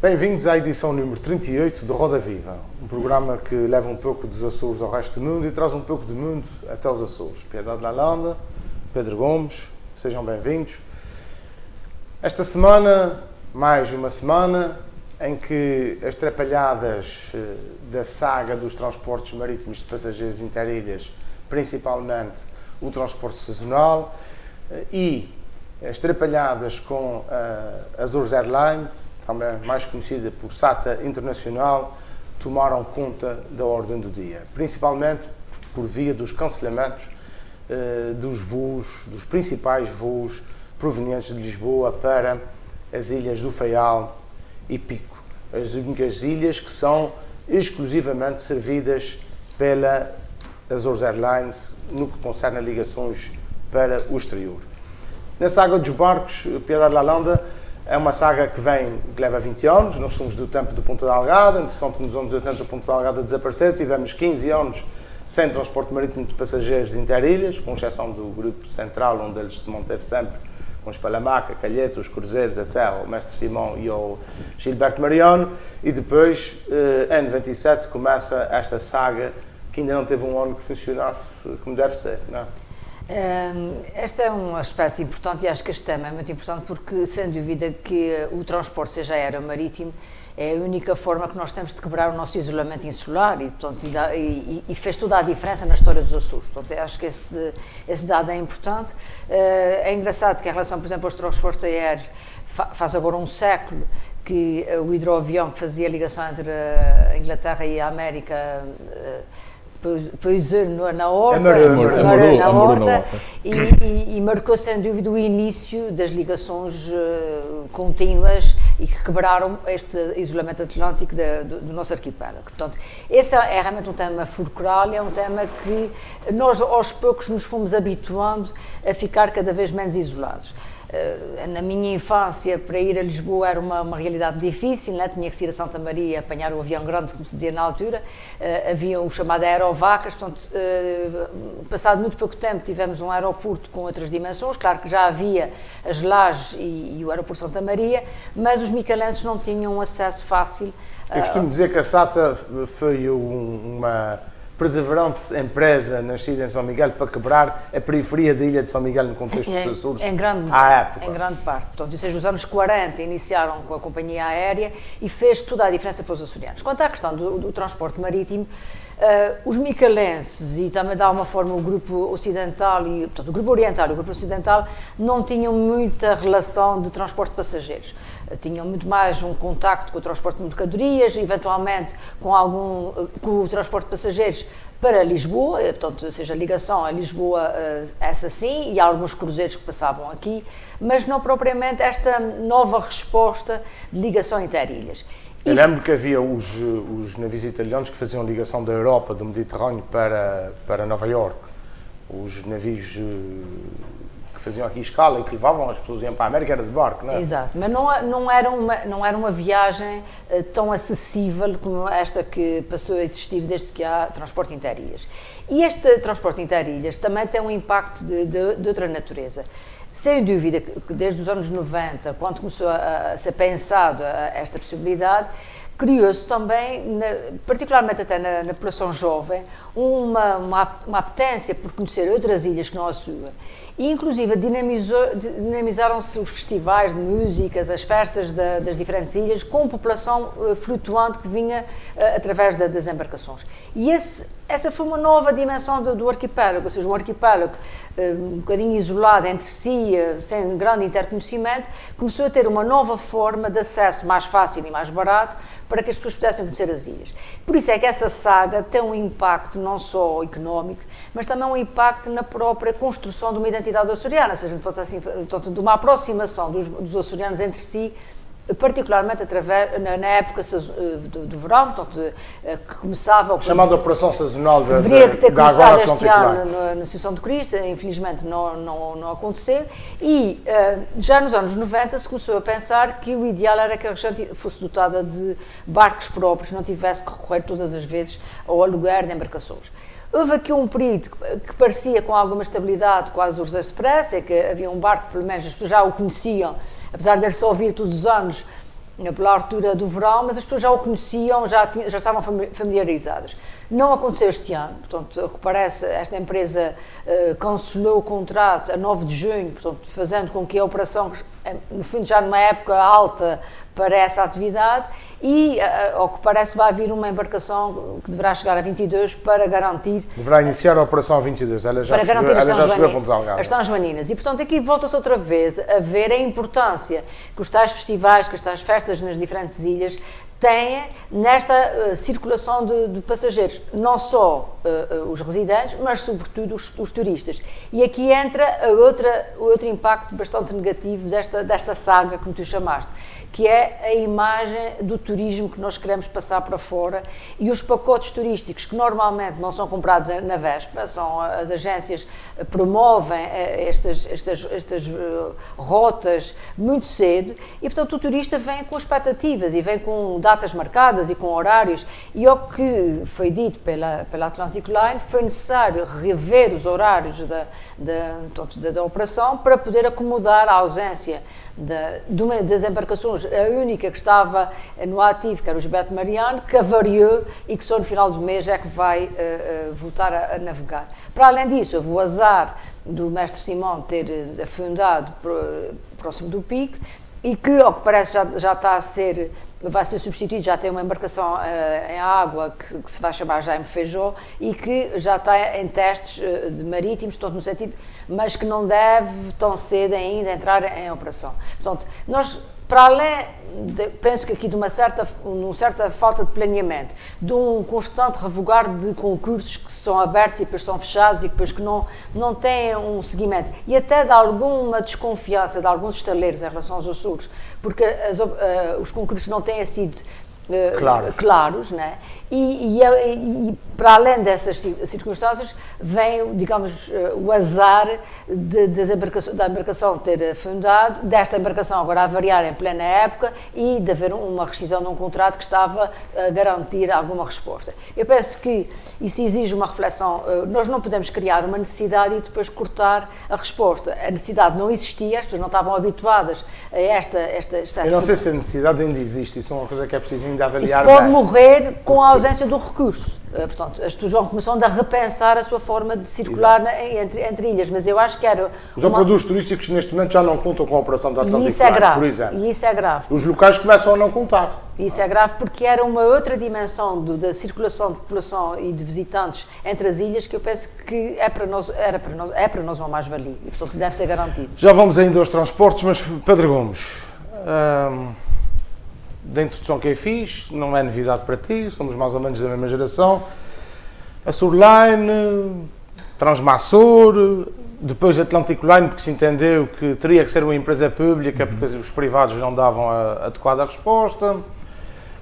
Bem-vindos à edição número 38 de Roda Viva, um programa que leva um pouco dos Açores ao resto do mundo e traz um pouco do mundo até os Açores. Piedade Lalanda, Pedro Gomes, sejam bem-vindos. Esta semana, mais uma semana em que as trapalhadas da saga dos transportes marítimos de passageiros interilhas, principalmente o transporte sazonal, e as trapalhadas com a Azores Airlines, também mais conhecida por SATA Internacional, tomaram conta da ordem do dia, principalmente por via dos cancelamentos dos voos, dos principais voos provenientes de Lisboa para as ilhas do Faial e Pico, as únicas ilhas que são exclusivamente servidas pela Azores Airlines no que concerne a ligações para o exterior. Na saga dos barcos, Piedade Lalanda é uma saga que leva 20 anos, nós somos do tempo de Ponta Delgada, entretanto nos anos 80 Ponta Delgada desapareceu, tivemos 15 anos sem transporte marítimo de passageiros interilhas, com exceção do grupo central, onde eles se manteve sempre, com os Palamaca, Calheta, os cruzeiros até o Mestre Simão e o Gilberto Mariano, e depois, em 97, começa esta saga que ainda não teve um ano que funcionasse como deve ser, não é? Este é um aspecto importante e acho que este tema é muito importante porque, sem dúvida, que o transporte, seja aéreo ou marítimo, é a única forma que nós temos de quebrar o nosso isolamento insular e, portanto, e fez toda a diferença na história dos Açores. Portanto, acho que esse dado é importante. É engraçado que, em relação, por exemplo, aos transportes aéreos, faz agora um século que o hidroavião que fazia a ligação entre a Inglaterra e a América na horta, e marcou sem dúvida o início das ligações contínuas e que quebraram este isolamento atlântico do nosso arquipélago. Portanto, esse é realmente um tema fulcral, é um tema que nós aos poucos nos fomos habituando a ficar cada vez menos isolados. Na minha infância, para ir a Lisboa era uma realidade difícil, né? Tinha que ir a Santa Maria, apanhar o avião grande, como se dizia na altura, havia o chamado aerovacas, portanto, passado muito pouco tempo tivemos um aeroporto com outras dimensões, claro que já havia as Lajes e o aeroporto Santa Maria, mas os micalenses não tinham acesso fácil. Eu costumo dizer que a SATA foi uma perseverante empresa nascida em São Miguel para quebrar a periferia da ilha de São Miguel no contexto dos Açores à época. Em grande parte. Portanto, ou seja, os anos 40 iniciaram com a companhia aérea e fez toda a diferença para os açorianos. Quanto à questão do transporte marítimo, os micalenses e também de alguma forma o grupo ocidental, portanto, o grupo oriental e o grupo ocidental não tinham muita relação de transporte de passageiros. Tinham muito mais um contacto com o transporte de mercadorias, eventualmente com o transporte de passageiros para Lisboa, portanto, ou seja, a ligação a Lisboa, essa sim, e há alguns cruzeiros que passavam aqui, mas não propriamente esta nova resposta de ligação interilhas. Eu lembro que havia os navios italianos que faziam ligação da Europa, do Mediterrâneo para Nova Iorque. Os navios que faziam aqui escala e que levavam as pessoas iam para a América era de barco, não é? Exato, mas não era uma viagem tão acessível como esta que passou a existir desde que há transporte interilhas. E este transporte interilhas também tem um impacto de outra natureza. Sem dúvida que desde os anos 90, quando começou a ser pensado esta possibilidade, criou-se também, particularmente até na população jovem, uma apetência por conhecer outras ilhas que não a sua. E, inclusive, dinamizaram-se os festivais de músicas, as festas das diferentes ilhas, com população flutuante que vinha através das embarcações. E essa foi uma nova dimensão do arquipélago, ou seja, um arquipélago um bocadinho isolado entre si, sem grande interconhecimento, começou a ter uma nova forma de acesso mais fácil e mais barato para que as pessoas pudessem conhecer as ilhas. Por isso é que essa saga tem um impacto não só económico, mas também um impacto na própria construção de uma identidade açoriana, ou seja, assim, de uma aproximação dos açorianos entre si, particularmente na época do verão, portanto, que começava... Chamada Operação Sazonal da deveria ter começado este ano na Associação de Cristo, infelizmente não aconteceu, e já nos anos 90 se começou a pensar que o ideal era que a região fosse dotada de barcos próprios, não tivesse que recorrer todas as vezes ao aluguer de embarcações. Houve aqui um período que parecia com alguma estabilidade, quase os Express, é que havia um barco, pelo menos as pessoas já o conheciam, apesar de ele só vir todos os anos, pela altura do verão, mas as pessoas já o conheciam, já estavam familiarizadas. Não aconteceu este ano, portanto, o que parece, esta empresa cancelou o contrato a 9 de junho, portanto, fazendo com que a operação, no fundo, já numa época alta para essa atividade, e, ao que parece, vai haver uma embarcação que deverá chegar a 22 para garantir... Deverá iniciar a operação a 22, ela já chegou a Ponta Delgada. As São Joaninas. E, portanto, aqui volta-se outra vez a ver a importância que os tais festivais, que as tais festas nas diferentes ilhas têm nesta circulação de passageiros, não só os residentes, mas sobretudo os turistas. E aqui entra outro impacto bastante negativo desta saga, como tu chamaste, que é a imagem do turismo que nós queremos passar para fora, e os pacotes turísticos que normalmente não são comprados na véspera, são as agências promovem estas rotas muito cedo, e portanto o turista vem com expectativas e vem com datas marcadas e com horários, e ao que foi dito pela Atlantic Line, foi necessário rever os horários da operação para poder acomodar a ausência das embarcações. A única que estava no ativo, que era o Gilberto Mariano, que avariou e que só no final do mês é que vai voltar a navegar. Para além disso, houve o azar do mestre Simão ter afundado próximo do pico, e que, ao que parece, já está vai ser substituído, já tem uma embarcação em água que se vai chamar Jaime Feijó, e que já está em testes marítimos, portanto, no sentido, mas que não deve tão cedo ainda entrar em operação. Portanto, nós, para além, penso que aqui de uma certa falta de planeamento, de um constante revogar de concursos que são abertos e depois são fechados e depois que não têm um seguimento, e até de alguma desconfiança de alguns estaleiros em relação aos Açores, porque os concursos não têm sido claros, né? E para além dessas circunstâncias vem, digamos, o azar da embarcação ter afundado, desta embarcação agora a variar em plena época e de haver uma rescisão de um contrato que estava a garantir alguma resposta. Eu penso que isso exige uma reflexão. Nós não podemos criar uma necessidade e depois cortar a resposta. A necessidade não existia, as pessoas não estavam habituadas a esta Eu não sei se a necessidade ainda existe, isso é uma coisa que é preciso ainda avaliar. Isso pode morrer com a ausência do recurso. Portanto, as pessoas vão começando a repensar a sua forma de circular entre ilhas, mas eu acho que era... Os operadores turísticos neste momento já não contam com a operação da Atlantic Line, por exemplo. E isso é grave. Os locais começam a não contar. Isso é grave porque era uma outra dimensão da circulação de população e de visitantes entre as ilhas que eu penso que é para nós uma mais-valia e, portanto, deve ser garantido. Já vamos ainda aos transportes, mas Pedro Gomes, da introdução que eu fiz, não é novidade para ti, somos mais ou menos da mesma geração. A Surline, Transmassor, depois a Atlantic Line, porque se entendeu que teria que ser uma empresa pública, porque os privados não davam a adequada resposta.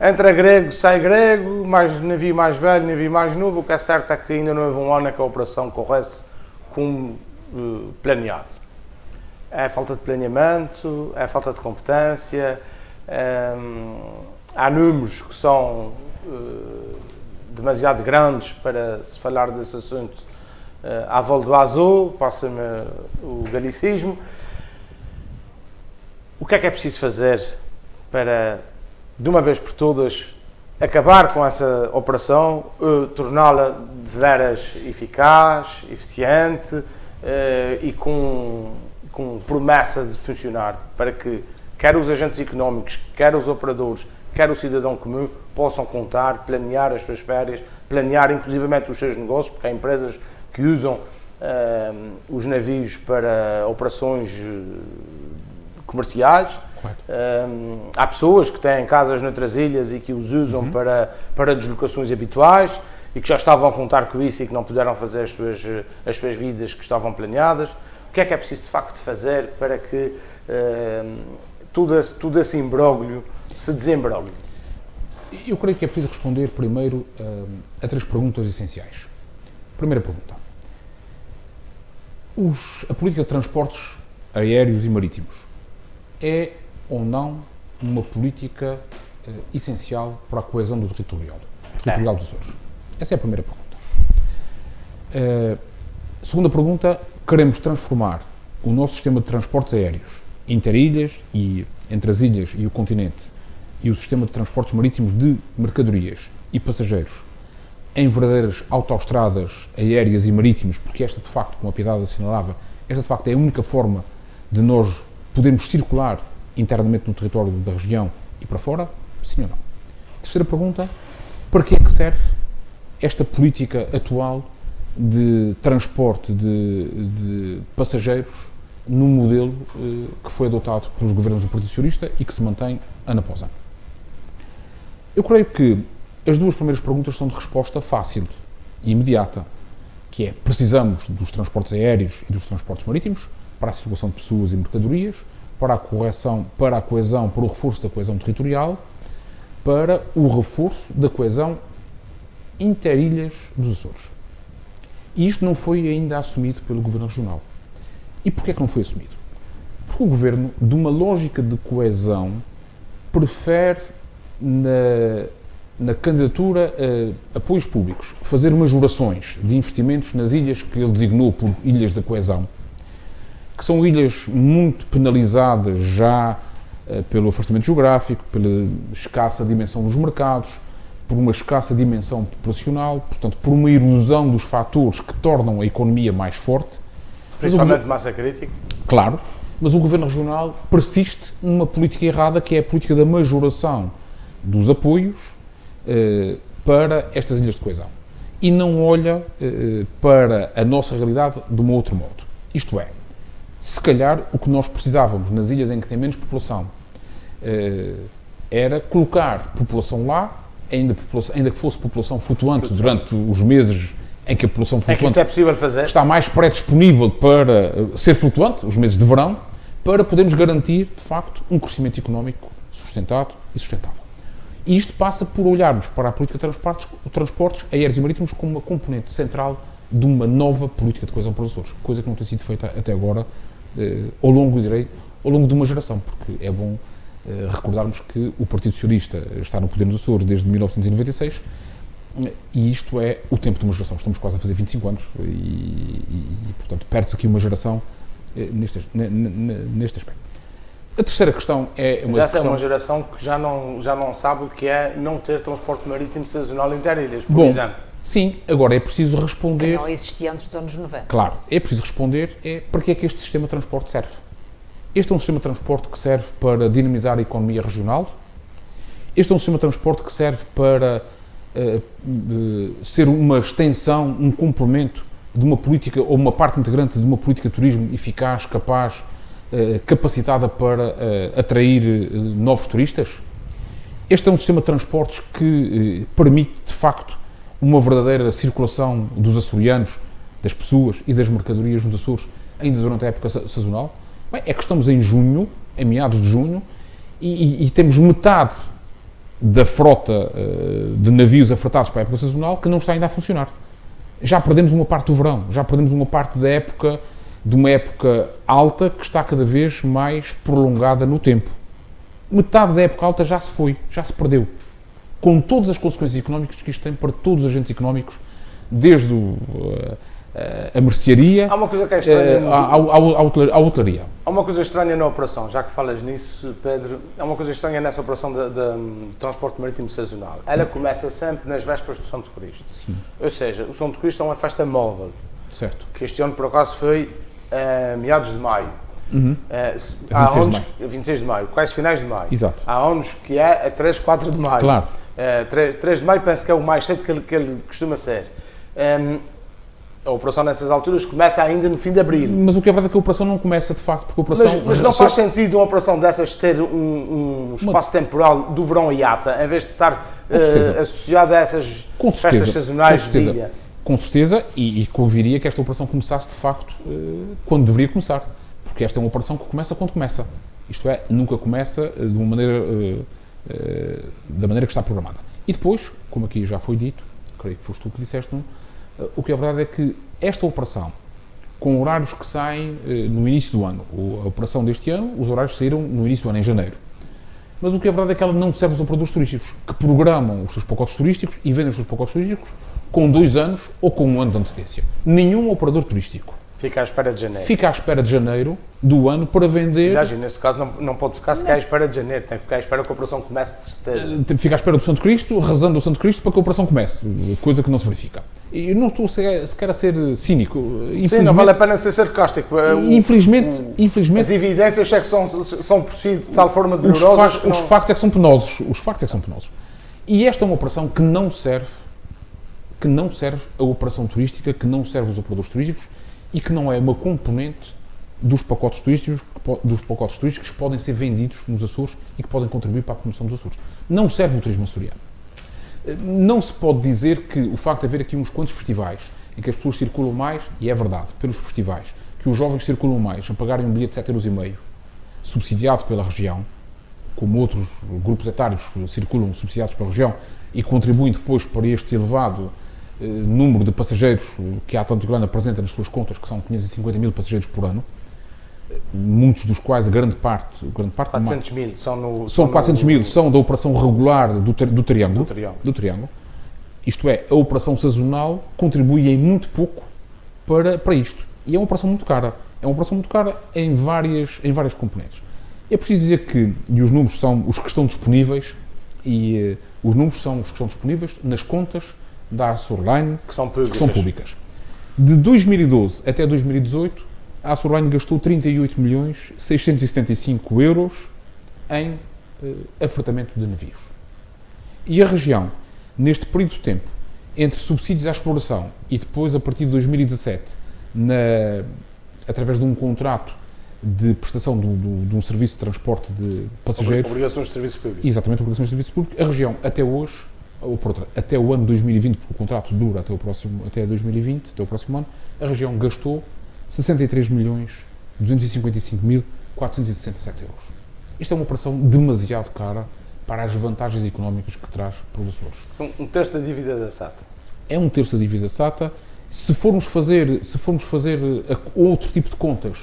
Entra grego, sai grego, mais navio mais velho, navio mais novo. O que é certo é que ainda não houve um ano em que a operação corresse como planeado. É falta de planeamento, é falta de competência. Há números que são demasiado grandes para se falar desse assunto à vol do azul, passa-me o galicismo. O que é preciso fazer para, de uma vez por todas, acabar com essa operação, torná-la de veras eficaz, eficiente e com promessa de funcionar, para que quer os agentes económicos, quer os operadores, quer o cidadão comum possam contar, planear as suas férias, planear inclusivamente os seus negócios, porque há empresas que usam os navios para operações comerciais. Há pessoas que têm casas noutras ilhas e que os usam para deslocações habituais e que já estavam a contar com isso e que não puderam fazer as suas vidas que estavam planeadas. O que é preciso de facto fazer para que todo esse imbróglio se desembróglio? Eu creio que é preciso responder primeiro a 3 perguntas essenciais. Primeira pergunta. A política de transportes aéreos e marítimos é ou não uma política essencial para a coesão do territorial dos Açores? Essa é a primeira pergunta. Segunda pergunta, queremos transformar o nosso sistema de transportes aéreos interilhas e entre as ilhas e o continente e o sistema de transportes marítimos de mercadorias e passageiros em verdadeiras autoestradas aéreas e marítimas, porque esta de facto, como a Piedade assinalava, esta de facto é a única forma de nós podermos circular internamente no território da região e para fora, sim ou não? Terceira pergunta, para que é que serve esta política atual de transporte de passageiros no modelo que foi adotado pelos governos do Partido Socialista e que se mantém ano após ano? Eu creio que as duas primeiras perguntas são de resposta fácil e imediata, que é, precisamos dos transportes aéreos e dos transportes marítimos para a circulação de pessoas e mercadorias, para a coesão, para o reforço da coesão territorial, para o reforço da coesão interilhas dos Açores. E isto não foi ainda assumido pelo Governo Regional. E porquê é que não foi assumido? Porque o Governo, de uma lógica de coesão, prefere, na candidatura a apoios públicos, fazer majorações de investimentos nas ilhas que ele designou por ilhas da coesão, que são ilhas muito penalizadas já pelo afastamento geográfico, pela escassa dimensão dos mercados, por uma escassa dimensão populacional, portanto, por uma erosão dos fatores que tornam a economia mais forte. Principalmente massa crítica. Claro, mas o Governo Regional persiste numa política errada, que é a política da majoração dos apoios para estas ilhas de coesão. E não olha para a nossa realidade de um outro modo. Isto é, se calhar o que nós precisávamos nas ilhas em que tem menos população era colocar população lá, ainda que fosse população flutuante durante os meses em que a população flutuante isso é possível fazer. Está mais predisponível para ser flutuante, os meses de verão, para podermos garantir, de facto, um crescimento económico sustentado e sustentável. E isto passa por olharmos para a política de transportes aéreos e marítimos como uma componente central de uma nova política de coesão para os Açores, coisa que não tem sido feita até agora ao longo de uma geração, porque é bom recordarmos que o Partido Socialista está no poder nos Açores desde 1996 e isto é o tempo de uma geração. Estamos quase a fazer 25 anos e portanto, perde-se aqui uma geração neste aspecto. A terceira questão é uma questão... é uma geração que já não sabe o que é não ter transporte marítimo sazonal interilhas, por exemplo. Sim, agora é preciso responder... Que não existia antes dos anos 90. Claro, é preciso responder para que é que este sistema de transporte serve. Este é um sistema de transporte que serve para dinamizar a economia regional. Este é um sistema de transporte que serve para ser uma extensão, um complemento de uma política, ou uma parte integrante de uma política de turismo eficaz, capaz, capacitada para atrair novos turistas. Este é um sistema de transportes que permite, de facto, uma verdadeira circulação dos açorianos, das pessoas e das mercadorias nos Açores, ainda durante a época sazonal. Bem, é que estamos em junho, em meados de junho, e temos metade da frota de navios afretados para a época sazonal que não está ainda a funcionar. Já perdemos uma parte do verão, já perdemos uma parte da época, de uma época alta que está cada vez mais prolongada no tempo. Metade da época alta já se foi, já se perdeu. Com todas as consequências económicas que isto tem para todos os agentes económicos, desde a mercearia há uma coisa que é estranha, à hotelaria. Há uma coisa estranha na operação, já que falas nisso, Pedro, há uma coisa estranha nessa operação de transporte marítimo sazonal. Ela começa sempre nas vésperas do Santo Cristo. Sim. Ou seja, o Santo Cristo é uma festa móvel. Certo. Que este ano, por acaso, foi meados de maio. Uhum. Há anos, 26 de maio, quase finais de maio. Exato. Há anos que é a 3, 4 de maio. Claro. 3 de maio penso que é o mais cedo que ele costuma ser. A operação nessas alturas começa ainda no fim de abril. Mas o que é verdade é que a operação não começa de facto, porque a operação... Mas não faz sentido uma operação dessas ter um espaço temporal do verão e ata, em vez de estar associada a essas festas sazonais de ilha? Com certeza, e conviria que esta operação começasse de facto quando deveria começar, porque esta é uma operação que começa quando começa. Isto é, nunca começa de uma maneira, da maneira que está programada. E depois, como aqui já foi dito, creio que foste tu que disseste, o que é verdade é que esta operação, com horários que saem no início do ano, a operação deste ano, os horários saíram no início do ano, em janeiro. Mas o que é verdade é que ela não serve aos operadores turísticos, que programam os seus pacotes turísticos e vendem os seus pacotes turísticos com 2 anos ou com 1 ano de antecedência. Nenhum operador turístico Fica à espera de janeiro. Fica à espera de janeiro do ano para vender. Já, nesse caso não pode ficar sequer à espera de janeiro, tem que ficar à espera que a operação comece de certeza. Fica à espera do Santo Cristo, rezando ao Santo Cristo para que a operação comece, coisa que não se verifica. E eu não estou sequer a ser cínico. Sim, não vale a pena ser sarcástico. Infelizmente, as evidências é que são por si de tal forma dolorosas. Os factos é que são penosos. Os factos é que são penosos. E esta é uma operação que não serve a operação turística, que não serve os operadores turísticos e que não é uma componente dos pacotes turísticos que podem ser vendidos nos Açores e que podem contribuir para a promoção dos Açores. Não serve o turismo açoriano. Não se pode dizer que o facto de haver aqui uns quantos festivais em que as pessoas circulam mais, e é verdade, pelos festivais, que os jovens circulam mais a pagarem um bilhete de 7,5€, subsidiado pela região, como outros grupos etários que circulam subsidiados pela região e contribuem depois para este elevado número de passageiros que a Atlântico Grande apresenta nas suas contas, que são 550 mil passageiros por ano, muitos dos quais, grande parte 400 mil, são 400 mil, são da operação regular do Triângulo. Isto é, a operação sazonal contribui em muito pouco para isto. E é uma operação muito cara. É uma operação muito cara em várias componentes. É preciso dizer que, e os números são os que estão disponíveis, nas contas da Açorline, que são públicas. De 2012 até 2018, a Açorline gastou 38.675.000 em afretamento de navios. E a região, neste período de tempo, entre subsídios à exploração e depois, a partir de 2017, através de um contrato de prestação de um serviço de transporte de passageiros... Obrigações de serviço público. Exatamente, obrigações de serviço público. A região, até hoje, até o ano 2020, porque o contrato dura até 2020, até o próximo ano, a região gastou 63.255.467€. Isto é uma operação demasiado cara para as vantagens económicas que traz para os Açores. São um terço da dívida da SATA. É um terço da dívida da SATA. Se formos fazer outro tipo de contas,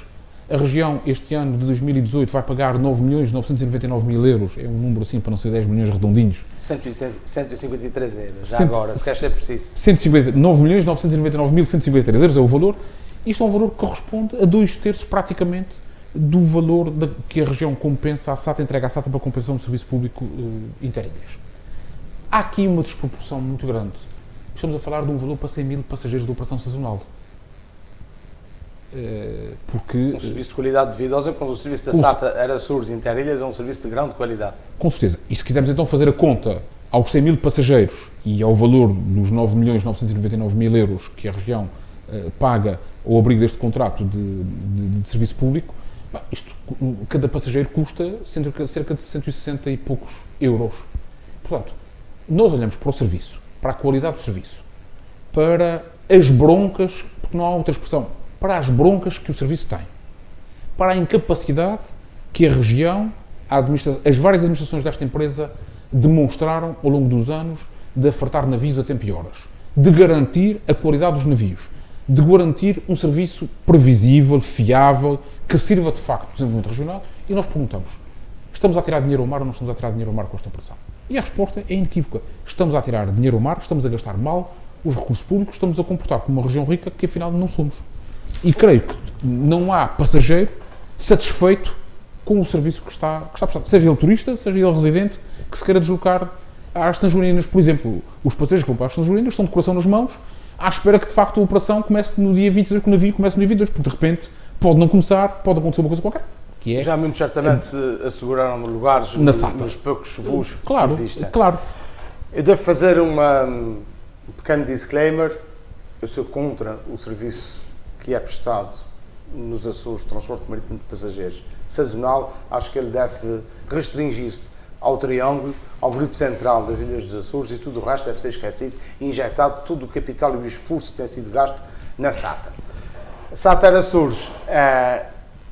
a região, este ano de 2018, vai pagar 9.999.000€, é um número assim, para não ser 10 milhões redondinhos. 153€, já agora, se quer ser preciso. 9.999.153€ é o valor. Isto é um valor que corresponde a 2/3 praticamente do valor que a região compensa, a SATA entrega à SATA para a compensação do serviço público interilhas. Há aqui uma desproporção muito grande. Estamos a falar de um valor para 100 mil passageiros de operação sazonal. Porque... Um serviço de qualidade duvidosa, quando o serviço da SATA era Açores Interilhas, é um serviço de grande qualidade. Com certeza. E se quisermos então fazer a conta aos 100 mil passageiros e ao valor dos 9.999.000€ que a região paga ao abrigo deste contrato de serviço público, cada passageiro custa cerca de 160 e poucos euros. Portanto, nós olhamos para o serviço, para a qualidade do serviço, para as broncas, porque não há outra expressão, para as broncas que o serviço tem, para a incapacidade que a região, as várias administrações desta empresa demonstraram ao longo dos anos de afartar navios a tempo e horas, de garantir a qualidade dos navios, de garantir um serviço previsível, fiável, que sirva de facto ao desenvolvimento regional. E nós perguntamos, estamos a tirar dinheiro ao mar ou não estamos a tirar dinheiro ao mar com esta operação? E a resposta é inequívoca. Estamos a tirar dinheiro ao mar, estamos a gastar mal os recursos públicos, estamos a comportar como uma região rica que afinal não somos. E creio que não há passageiro satisfeito com o serviço que está prestado. Seja ele turista, seja ele residente, que se queira deslocar às Tanjurinas, por exemplo. Os passageiros que vão para as Tanjurinas estão de coração nas mãos, à espera que de facto a operação comece no dia 22, que o navio comece no dia 22, porque de repente pode não começar, pode acontecer uma coisa qualquer. Que é, já muito certamente asseguraram lugares na SATA, nos poucos voos que existem. Claro. Eu devo fazer um pequeno disclaimer. Eu sou contra o serviço que é prestado nos Açores de transporte marítimo de passageiros sazonal. Acho que ele deve restringir-se ao Triângulo, ao Grupo Central das Ilhas dos Açores, e tudo o resto deve ser esquecido e injetado todo o capital e o esforço que tem sido gasto na SATA. A SATA Açores é,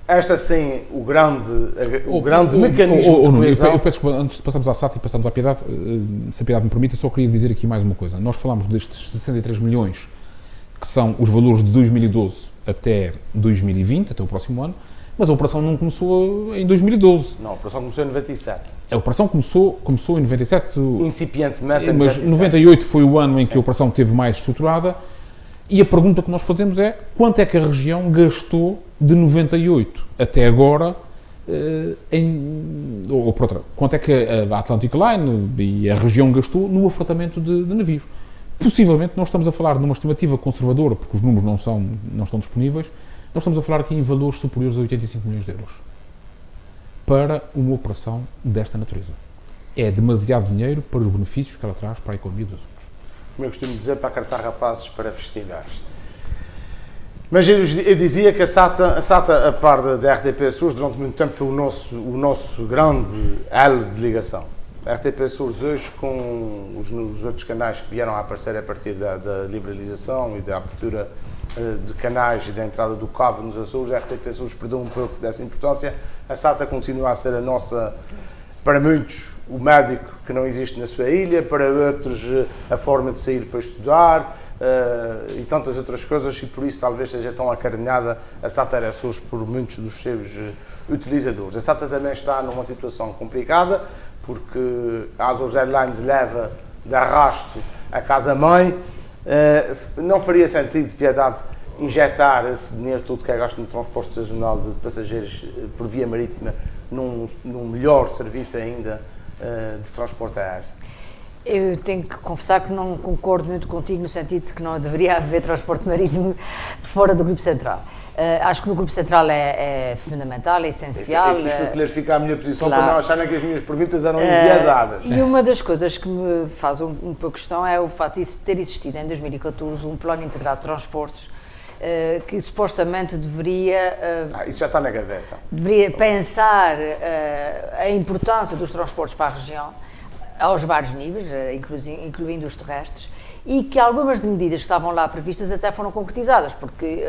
esta sim, o grande mecanismo de coesão. Eu peço desculpa, antes de passarmos à SATA e passarmos à Piedade, se a Piedade me permite, eu só queria dizer aqui mais uma coisa. Nós falamos destes 63 milhões, que são os valores de 2012 até 2020, até o próximo ano, mas a operação não começou em 2012. Não, a operação começou em 97. A operação começou em 97. Incipientemente em 97. Mas 98 foi o ano em que a operação esteve mais estruturada. E a pergunta que nós fazemos é quanto é que a região gastou de 98 até agora, quanto é que a Atlantic Line e a região gastou no afartamento de navios. Possivelmente nós estamos a falar numa estimativa conservadora, porque os números não estão disponíveis, nós estamos a falar aqui em valores superiores a 85 milhões de euros para uma operação desta natureza. É demasiado dinheiro para os benefícios que ela traz para a economia dos Açores. Como eu costumo dizer, para cartar rapazes para festividades. Mas eu dizia que a SATA, a par da RTP Açores, durante muito tempo foi o nosso grande elo de ligação. A RTP Açores hoje, com os outros canais que vieram a aparecer a partir da liberalização e da abertura de canais e da entrada do cabo nos Açores, a RTP Açores perdeu um pouco dessa importância. A SATA continua a ser a nossa, para muitos, o médico que não existe na sua ilha, para outros a forma de sair para estudar e tantas outras coisas, e por isso talvez seja tão acarinhada a SATA Açores por muitos dos seus utilizadores. A SATA também está numa situação complicada, porque a Azores Airlines leva de arrasto a casa-mãe. Não faria sentido, de piedade, injetar esse dinheiro todo que é gasto no transporte sazonal de passageiros por via marítima num melhor serviço ainda de transporte aéreo? Eu tenho que confessar que não concordo muito contigo no sentido de que não deveria haver transporte marítimo fora do Grupo Central. Acho que no Grupo Central é fundamental, é essencial. Isto foi clarificar a minha posição, claro, para não acharem que as minhas perguntas eram enviesadas. E uma das coisas que me faz um pouco questão é o facto de ter existido em 2014 um plano integrado de transportes que supostamente deveria... isso já está na gaveta. Deveria pensar a importância dos transportes para a região, aos vários níveis, incluindo os terrestres, e que algumas medidas que estavam lá previstas até foram concretizadas, porque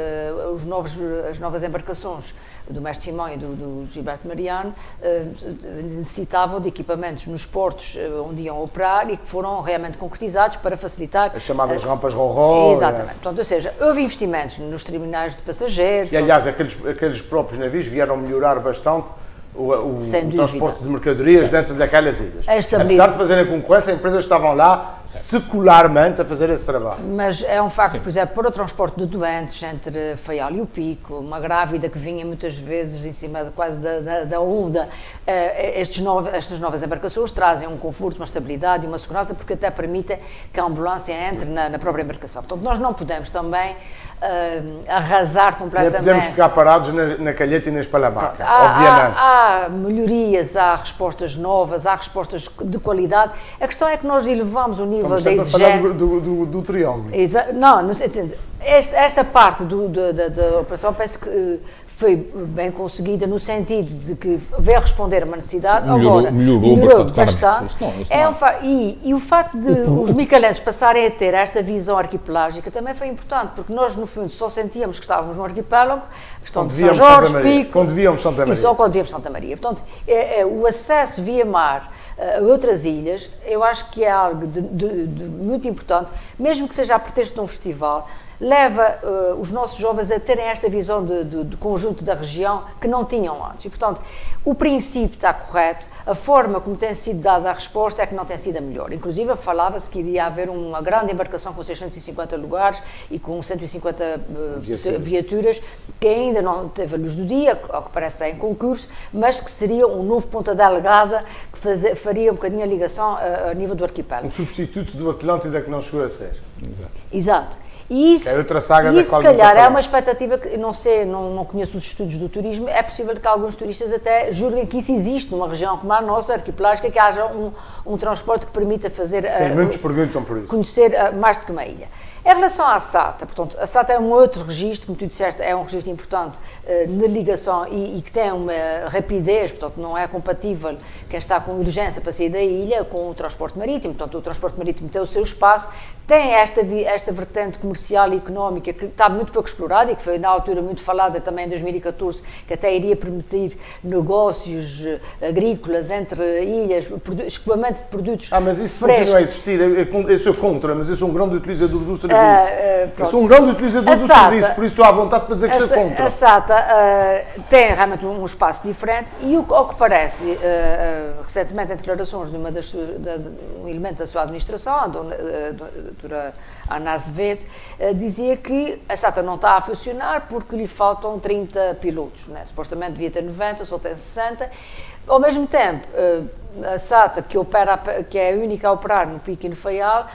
as novas embarcações do Mestre Simão e do Gilberto Mariano necessitavam de equipamentos nos portos onde iam operar e que foram realmente concretizados para facilitar... As chamadas rampas Ro-Ro. Exatamente. Portanto, ou seja, houve investimentos nos terminais de passageiros... E, aliás, aqueles próprios navios vieram melhorar bastante o transporte de mercadorias dentro daquelas ilhas. Apesar de fazerem concorrência, as empresas estavam lá secularmente a fazer esse trabalho. Mas é um facto, por exemplo, para o transporte de doentes entre Faial e o Pico, uma grávida que vinha muitas vezes em cima quase da onda, estas novas embarcações trazem um conforto, uma estabilidade e uma segurança, porque até permitem que a ambulância entre na própria embarcação. Portanto, nós não podemos também arrasar completamente. Nem podemos ficar parados na calheta e na espalhamarca, obviamente. Há melhorias, há respostas novas, há respostas de qualidade. A questão é que nós elevamos o nível da exigência. Estamos a falar do triângulo. Não, esta parte da operação parece que foi bem conseguida no sentido de que veio responder a uma necessidade, melhorou bastante. E o facto de os micalenses passarem a ter esta visão arquipelágica também foi importante, porque nós, no fundo, só sentíamos que estávamos no arquipélago, questão de São Jorge, Pico, quando víamos Santa Maria. E só quando víamos Santa Maria. Portanto, o acesso via mar a outras ilhas, eu acho que é algo de muito importante, mesmo que seja a pretexto de um festival, leva os nossos jovens a terem esta visão de conjunto da região que não tinham antes. E, portanto, o princípio está correto, a forma como tem sido dada a resposta é que não tem sido a melhor. Inclusive, falava-se que iria haver uma grande embarcação com 650 lugares e com 150 viaturas, que ainda não teve a luz do dia, ao que parece está em concurso, mas que seria um novo Ponta Delgada que faria um bocadinho a ligação a nível do arquipélago. Um substituto do Atlântida que não chegou a ser. Exato. E isso, se calhar, é uma expectativa que, não sei, não conheço os estudos do turismo, é possível que alguns turistas até julguem que isso existe numa região como a nossa, arquipelágica, que haja um transporte que permita fazer... Sim, muitos perguntam por isso. Conhecer mais do que uma ilha. Em relação à SATA, portanto, a SATA é um outro registro, como tu disseste, é um registro importante na ligação e que tem uma rapidez, portanto, não é compatível quem está com urgência para sair da ilha com o transporte marítimo, portanto, o transporte marítimo tem o seu espaço, tem esta vertente comercial e económica que está muito pouco explorada e que foi na altura muito falada também em 2014, que até iria permitir negócios agrícolas entre ilhas, escoamento de produtos frescos. Mas isso continua a existir, eu sou contra, mas eu sou um grande utilizador do serviço. Eu sou um grande utilizador do serviço, por isso estou à vontade para dizer que sou contra. A SATA tem realmente um espaço diferente e, ao que parece, recentemente em declarações de um elemento da sua administração, doutora Ana Azevedo, dizia que a SATA não está a funcionar porque lhe faltam 30 pilotos, né? Supostamente devia ter 90, só tem 60. Ao mesmo tempo, a SATA, que é a única a operar no Pico e no Faial,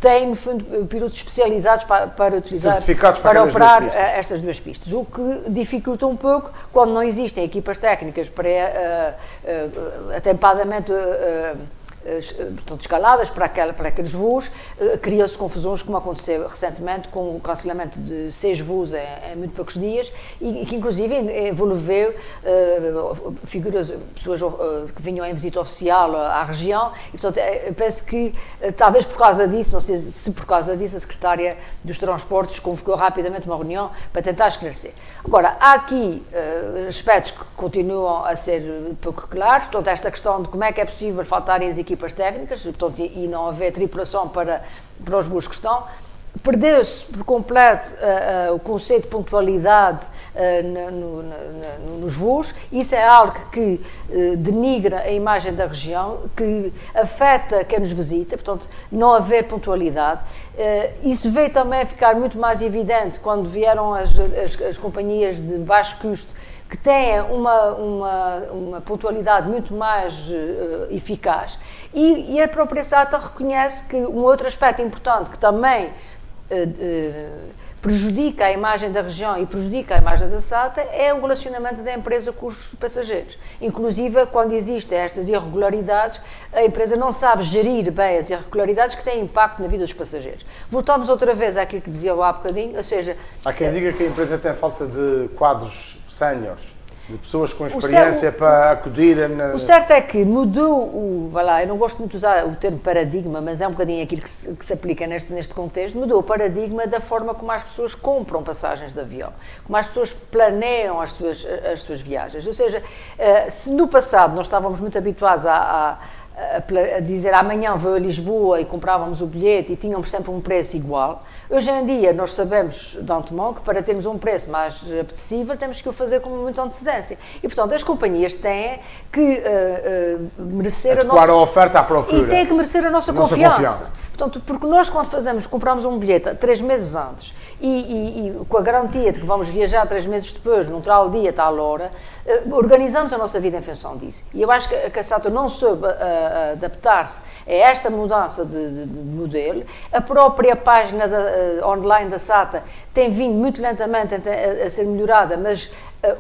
tem, no fundo, pilotos especializados para utilizar, para operar estas duas pistas, o que dificulta um pouco quando não existem equipas técnicas atempadamente portanto, escaladas para aqueles voos. Criam-se confusões, como aconteceu recentemente com o cancelamento de 6 voos em muito poucos dias, e que inclusive envolveu pessoas que vinham em visita oficial à região, e portanto eu penso que talvez por causa disso, não sei se por causa disso, a Secretária dos Transportes convocou rapidamente uma reunião para tentar esclarecer. Agora, há aqui aspectos que continuam a ser pouco claros, portanto esta questão de como é que é possível faltarem as equipas técnicas, portanto, e não haver tripulação para os voos que estão. Perdeu-se por completo o conceito de pontualidade nos voos. Isso é algo que denigra a imagem da região, que afeta quem nos visita, portanto, não haver pontualidade. Isso veio também a ficar muito mais evidente quando vieram as companhias de baixo custo, que têm uma pontualidade muito mais eficaz. E a própria SATA reconhece que um outro aspecto importante que também prejudica a imagem da região e prejudica a imagem da SATA é o relacionamento da empresa com os passageiros. Inclusive, quando existem estas irregularidades, a empresa não sabe gerir bem as irregularidades que têm impacto na vida dos passageiros. Voltamos outra vez àquilo que dizia lá há bocadinho, ou seja... Há quem diga que a empresa tem falta de quadros séniores, de pessoas com experiência para acudirem... O certo é que mudou eu não gosto muito de usar o termo paradigma, mas é um bocadinho aquilo que se aplica neste contexto, mudou o paradigma da forma como as pessoas compram passagens de avião, como as pessoas planeiam as suas viagens. Ou seja, se no passado nós estávamos muito habituados a dizer amanhã vou a Lisboa e comprávamos o bilhete e tínhamos sempre um preço igual, hoje em dia nós sabemos de antemão que para termos um preço mais apetecível temos que o fazer com muita antecedência. E portanto as companhias têm que merecer a oferta à procura. E têm que merecer a nossa confiança. Portanto, porque nós quando compramos um bilhete 3 meses antes e com a garantia de que vamos viajar 3 meses depois, num tal dia, tal hora, organizamos a nossa vida em função disso. E eu acho que a SATA não soube adaptar-se a esta mudança de modelo. A própria página online da SATA tem vindo muito lentamente a ser melhorada, mas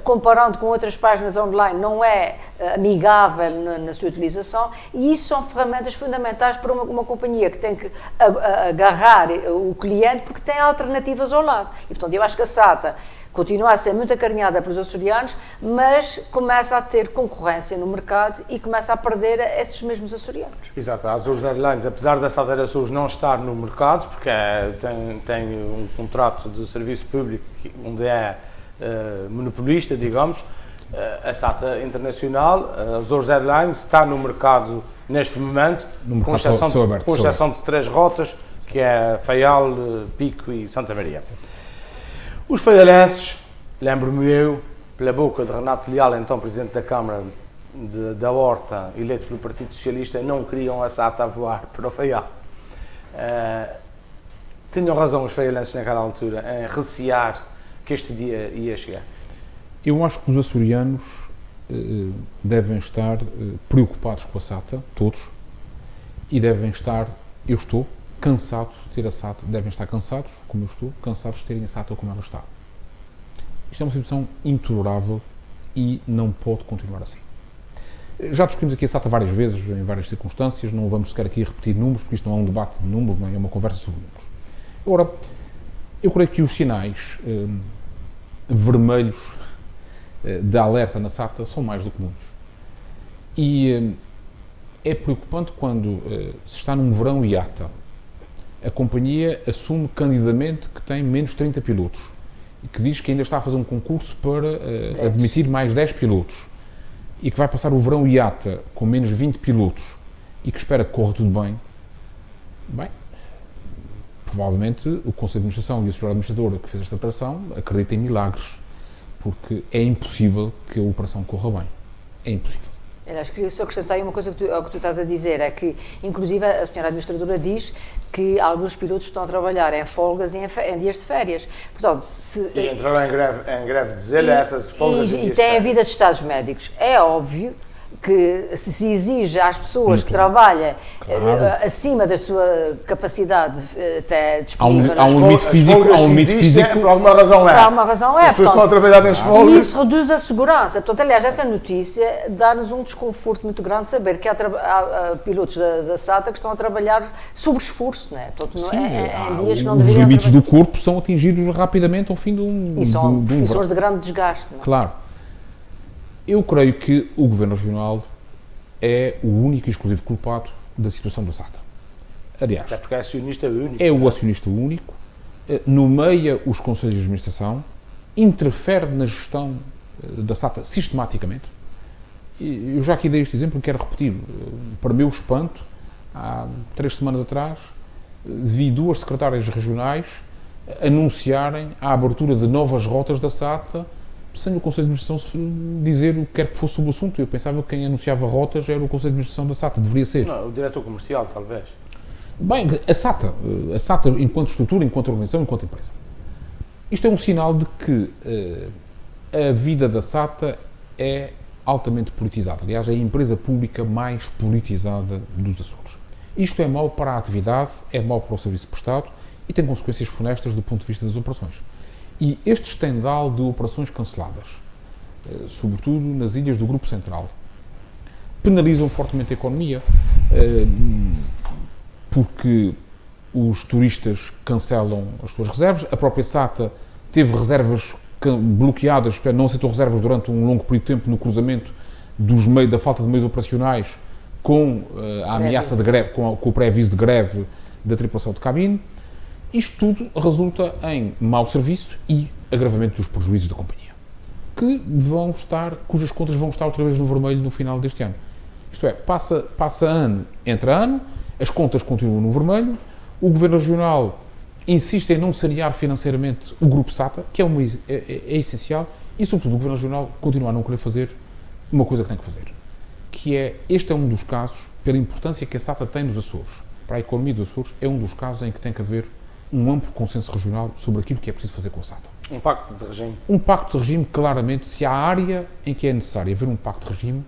comparando com outras páginas online, não é amigável na sua utilização, e isso são ferramentas fundamentais para uma companhia que tem que agarrar o cliente porque tem alternativas ao lado. E, portanto, eu acho que a SATA continua a ser muito acarinhada pelos açorianos, mas começa a ter concorrência no mercado e começa a perder esses mesmos açorianos. Exato, a Azores Airlines, apesar da SATA Açores não estar no mercado, porque tem um contrato de serviço público onde é monopolista, digamos, a SATA Internacional, a Azores Airlines está no mercado neste momento, com exceção de 3 rotas, que é Faial, Pico e Santa Maria. Os faialenses, lembro-me eu, pela boca de Renato Leal, então Presidente da Câmara da Horta, eleito pelo Partido Socialista, não queriam a SATA a voar para o Faial. Tinham razão os faialenses naquela altura em recear que este dia ia chegar. Eu acho que os açorianos devem estar preocupados com a SATA, todos, e devem estar, eu estou, cansado de ter a SATA, devem estar cansados, como eu estou, cansados de terem a SATA como ela está. Isto é uma situação intolerável e não pode continuar assim. Já discutimos aqui a SATA várias vezes, em várias circunstâncias, não vamos sequer aqui repetir números, porque isto não é um debate de números, não é uma conversa sobre números. Agora, eu creio que os sinais vermelhos de alerta na SATA são mais do que muitos. E é preocupante quando se está num verão IATA, a companhia assume candidamente que tem menos 30 pilotos e que diz que ainda está a fazer um concurso para admitir mais 10 pilotos e que vai passar o verão IATA com menos 20 pilotos e que espera que corra tudo bem. Bem, provavelmente o Conselho de Administração e a senhora administradora que fez esta operação acreditam em milagres, porque é impossível que a operação corra bem. É impossível. Acho que só acrescentei uma coisa ao que tu estás a dizer, é que, inclusive, a senhora administradora diz que alguns pilotos estão a trabalhar em folgas e em dias de férias. Portanto, e entraram em greve de zelo a essas folgas e dias de têm a férias. vida de estados médicos. É óbvio que se exige às pessoas que trabalham acima da sua capacidade até disponível Há um limite físico, há um limite físico. Por alguma razão é. Por alguma razão Se as pessoas estão a trabalhar nas E folgas. isso reduz a segurança. Portanto, aliás, essa notícia dá-nos um desconforto muito grande saber que há pilotos da SATA que estão a trabalhar sob esforço, né? Portanto, em dias que não Os deveriam limites trabalhar. do corpo são atingidos rapidamente ao fim de um E são de um profissões verão. de grande desgaste. Não é? Claro. Eu creio que o Governo Regional é o único e exclusivo culpado da situação da SATA. Aliás, Até porque é acionista único. é o acionista único, nomeia os conselhos de administração, interfere na gestão da SATA sistematicamente. E eu já aqui dei este exemplo e quero repetir. Para meu espanto, há 3 semanas atrás, vi 2 secretárias regionais anunciarem a abertura de novas rotas da SATA sem o Conselho de Administração dizer o que quer que fosse sobre o assunto. Eu pensava que quem anunciava rotas era o Conselho de Administração da SATA, deveria ser. Não, o diretor comercial, talvez. Bem, a SATA enquanto estrutura, enquanto organização, enquanto empresa. Isto é um sinal de que a vida da SATA é altamente politizada. Aliás, é a empresa pública mais politizada dos Açores. Isto é mau para a atividade, é mau para o serviço prestado e tem consequências funestas do ponto de vista das operações. E este estendal de operações canceladas, sobretudo nas ilhas do Grupo Central, penalizam fortemente a economia, porque os turistas cancelam as suas reservas, a própria SATA teve reservas bloqueadas, não aceitou reservas durante um longo período de tempo no cruzamento da falta de meios operacionais com a ameaça de greve, com o pré-aviso de greve da tripulação de cabine. Isto tudo resulta em mau serviço e agravamento dos prejuízos da companhia, cujas contas vão estar outra vez no vermelho no final deste ano. Isto é, passa ano, entra ano, as contas continuam no vermelho, o Governo Regional insiste em não sanear financeiramente o Grupo SATA, que é essencial, e sobretudo o Governo Regional continua a não querer fazer uma coisa que tem que fazer, que é, este é um dos casos, pela importância que a SATA tem nos Açores, para a economia dos Açores, é um dos casos em que tem que haver um amplo consenso regional sobre aquilo que é preciso fazer com a SATA. Um pacto de regime. Um pacto de regime, claramente, se há área em que é necessário haver um pacto de regime,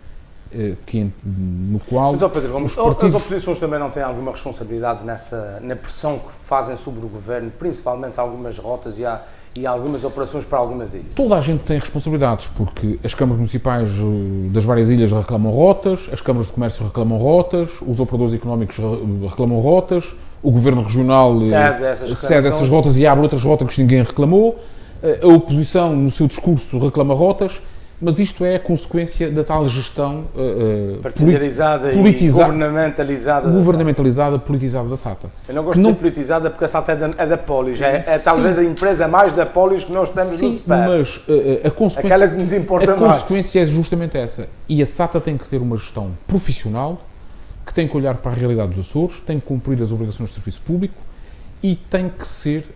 no qual Mas, Pedro, os partidos... as oposições também não têm alguma responsabilidade na pressão que fazem sobre o Governo, principalmente algumas rotas e algumas operações para algumas ilhas? Toda a gente tem responsabilidades, porque as câmaras municipais das várias ilhas reclamam rotas, as câmaras de comércio reclamam rotas, os operadores económicos reclamam rotas, o Governo Regional cede essas rotas e abre outras rotas que ninguém reclamou, a oposição, no seu discurso, reclama rotas, mas isto é a consequência da tal gestão partidarizada e governamentalizada, politizada da SATA. Eu não gosto de ser politizada porque a SATA é da Polis, é talvez a empresa mais da Polis que nós temos no SPER. Mas a consequência, aquela que nos importa a consequência é justamente essa. E a SATA tem que ter uma gestão profissional, que tem que olhar para a realidade dos Açores, tem que cumprir as obrigações de serviço público e tem que ser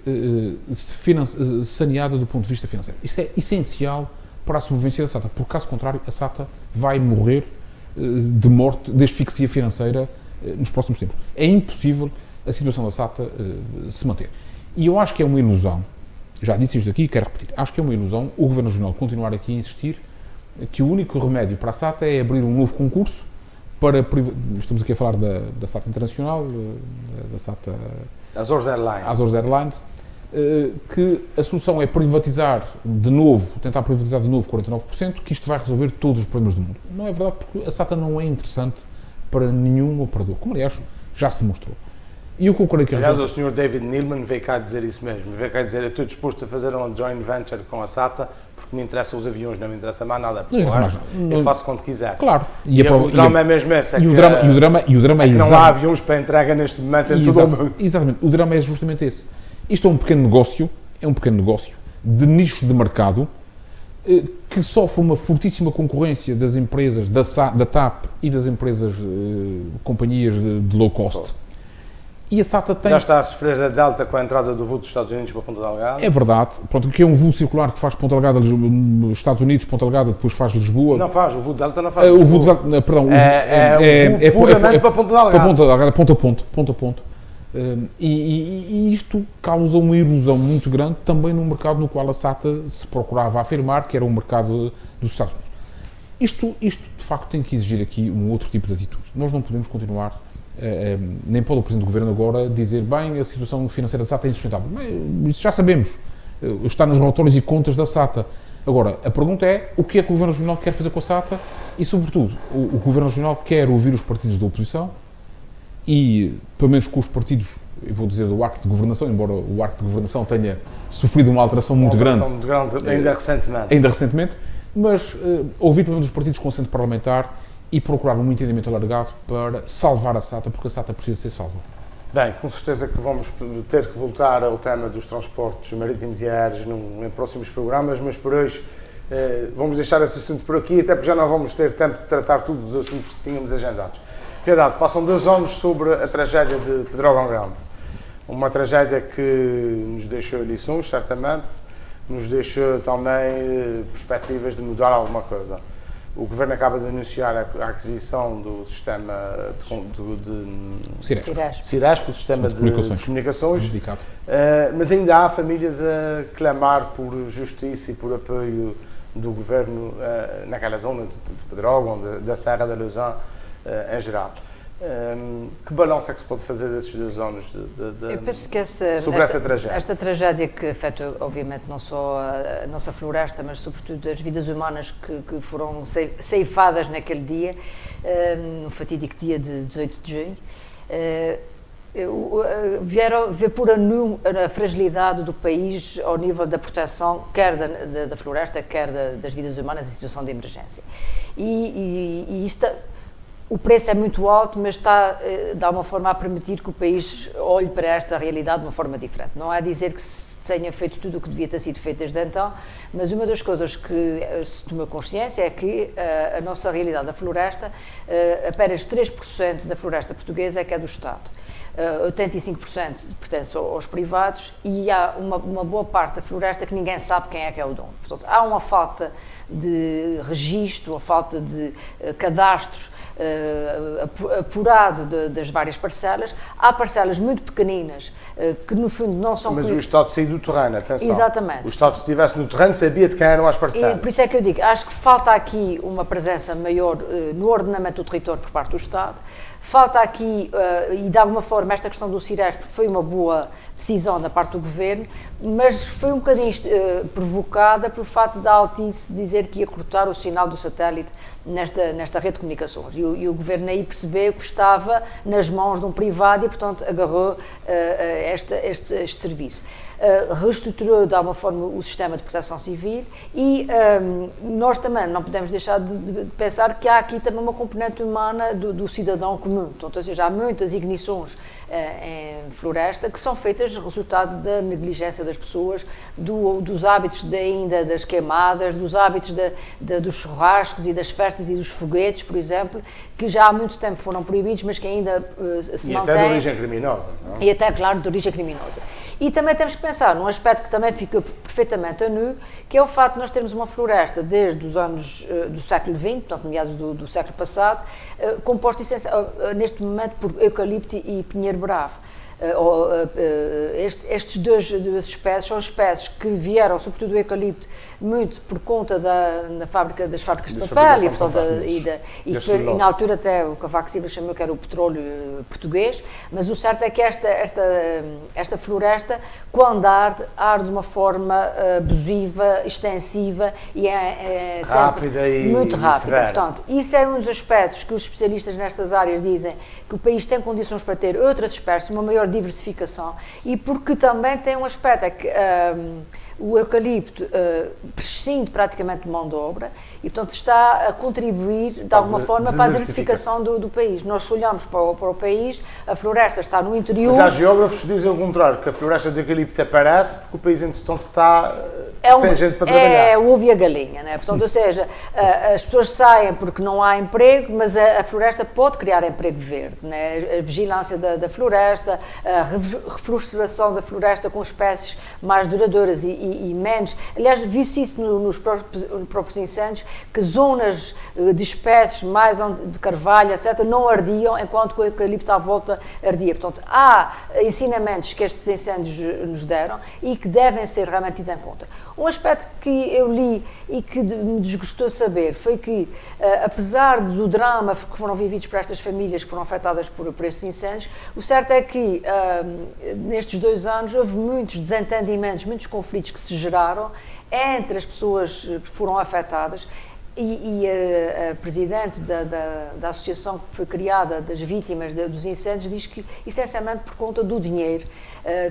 saneada do ponto de vista financeiro. Isso é essencial para a sobrevivência da SATA, porque caso contrário a SATA vai morrer de morte, de asfixia financeira nos próximos tempos. É impossível a situação da SATA se manter. E eu acho que é uma ilusão, já disse isto aqui e quero repetir, acho que é uma ilusão o Governo Regional continuar aqui a insistir que o único remédio para a SATA é abrir um novo concurso para, estamos aqui a falar da SATA Internacional, da SATA Azores Airlines, que a solução é privatizar de novo, tentar privatizar de novo 49%, que isto vai resolver todos os problemas do mundo. Não é verdade, porque a SATA não é interessante para nenhum operador, como aliás já se demonstrou. E eu concordo que aliás, o Sr. David Neilman veio cá dizer isso mesmo, veio cá dizer: eu estou disposto a fazer uma joint venture com a SATA porque me interessam os aviões, não me interessa mais nada, porque eu faço quando quiser. Claro. O drama é mesmo esse. E o drama é não há aviões para entrega neste momento em todo o mundo. Exatamente, o drama é justamente esse. Isto é um pequeno negócio de nicho de mercado que sofre uma fortíssima concorrência das empresas da TAP e das empresas companhias de low cost. E a SATA tem... Já está a sofrer a delta com a entrada do voo dos Estados Unidos para Ponta Delgada? É verdade. Pronto, que é um voo circular que faz Ponta Delgada, Estados Unidos, Ponta Delgada, depois faz Lisboa. Não faz, o voo de delta não faz. O voo de delta, perdão. É puramente para Ponta Delgada. Para Ponta Delgada, ponto a ponto. E isto causa uma erosão muito grande também no mercado no qual a SATA se procurava afirmar, que era o mercado dos Estados Unidos. Isto de facto tem que exigir aqui um outro tipo de atitude. Nós não podemos continuar, nem pode o Presidente do Governo agora dizer, bem, a situação financeira da SATA é insustentável. Isso já sabemos, está nos relatórios e contas da SATA. Agora, a pergunta é, o que é que o Governo Regional quer fazer com a SATA? E, sobretudo, o Governo Regional quer ouvir os partidos da oposição e, pelo menos com os partidos, eu vou dizer do arco de governação, embora o arco de governação tenha sofrido uma alteração muito grande, ainda recentemente, mas ouvir pelo menos os partidos com assento parlamentar e procurar um entendimento alargado para salvar a SATA, porque a SATA precisa ser salva. Bem, com certeza que vamos ter que voltar ao tema dos transportes marítimos e aéreos em próximos programas, mas por hoje vamos deixar esse assunto por aqui, até porque já não vamos ter tempo de tratar todos os assuntos que tínhamos agendados. Piedade, passam 2 anos sobre a tragédia de Pedrógão Grande. Uma tragédia que nos deixou lições, certamente, nos deixou também perspectivas de mudar alguma coisa. O Governo acaba de anunciar a aquisição do sistema de Ciresp, o sistema de comunicações, mas ainda há famílias a clamar por justiça e por apoio do Governo naquela zona de Pedrógão, da Serra da Lousã em geral. Que balanço é que se pode fazer desses 2 anos Eu penso que sobre essa tragédia? Esta tragédia que afeta, obviamente, não só a nossa floresta, mas sobretudo as vidas humanas que foram ceifadas naquele dia, no fatídico dia de 18 de junho, vieram ver por a fragilidade do país ao nível da proteção, quer da floresta, quer das vidas humanas em situação de emergência. E isto... O preço é muito alto, mas está, de alguma forma, a permitir que o país olhe para esta realidade de uma forma diferente. Não é dizer que se tenha feito tudo o que devia ter sido feito desde então, mas uma das coisas que se tomou consciência é que a nossa realidade da floresta, apenas 3% da floresta portuguesa é que é do Estado. 85% pertence aos privados e há uma boa parte da floresta que ninguém sabe quem é que é o dono. Portanto, há uma falta de registro, uma falta de cadastros apurado das várias parcelas. Há parcelas muito pequeninas que no fundo não são... Mas o Estado saiu do terreno, atenção. Exatamente. O Estado, se estivesse no terreno, sabia de quem eram as parcelas. E por isso é que eu digo, acho que falta aqui uma presença maior no ordenamento do território por parte do Estado. Falta aqui, e de alguma forma esta questão do Ciresp foi uma boa decisão da parte do Governo, mas foi um bocadinho provocada pelo facto da Altice dizer que ia cortar o sinal do satélite nesta rede de comunicações. E o Governo aí percebeu que estava nas mãos de um privado e, portanto, agarrou este serviço. Reestruturou de alguma forma o sistema de proteção civil e nós também não podemos deixar de pensar que há aqui também uma componente humana do cidadão comum. Portanto, ou seja, há muitas ignições em floresta que são feitas resultado da negligência das pessoas, dos hábitos ainda das queimadas, dos hábitos dos churrascos e das festas e dos foguetes, por exemplo, que já há muito tempo foram proibidos, mas que ainda se mantêm. E até de origem criminosa. Não? E até, claro, de origem criminosa. E também temos que pensar num aspecto que também fica perfeitamente a nu, que é o facto de nós termos uma floresta desde os anos do século XX, portanto, meados do século passado, composta neste momento por eucalipto e pinheiro bravo. Estes duas espécies são espécies que vieram, sobretudo o eucalipto, muito por conta das fábricas de papel e, portanto, e na altura até o Cavaco Silva chamou que era o petróleo português, mas o certo é que esta floresta, quando arde de uma forma abusiva, extensiva e é rápida e muito rápida. Severa. Portanto, isso é um dos aspectos que os especialistas nestas áreas dizem que o país tem condições para ter outras espécies, uma maior diversificação, e porque também tem um aspecto, é que o eucalipto prescinde praticamente de mão de obra e, portanto, está a contribuir de alguma forma para a desertificação do país. Nós, se olhamos para o país, a floresta está no interior... Mas há geógrafos que dizem o contrário, que a floresta de eucalipto aparece porque o país, entretanto, está sem gente para trabalhar. É o ovo e a galinha, né? Portanto, ou seja, as pessoas saem porque não há emprego, mas a floresta pode criar emprego verde, né? A vigilância da floresta, a reflorestação da floresta com espécies mais duradouras e menos. Aliás, viu-se isso nos próprios incêndios, que zonas de espécies mais de carvalho, etc., não ardiam, enquanto que o eucalipto à volta ardia. Portanto, há ensinamentos que estes incêndios nos deram e que devem ser realmente tidos em conta. Um aspecto que eu li e que me desgostou saber foi que, apesar do drama que foram vividos por estas famílias que foram afetadas por estes incêndios, o certo é que nestes 2 anos houve muitos desentendimentos, muitos conflitos que se geraram entre as pessoas que foram afetadas. E a presidente da associação que foi criada das vítimas dos incêndios diz que, essencialmente, por conta do dinheiro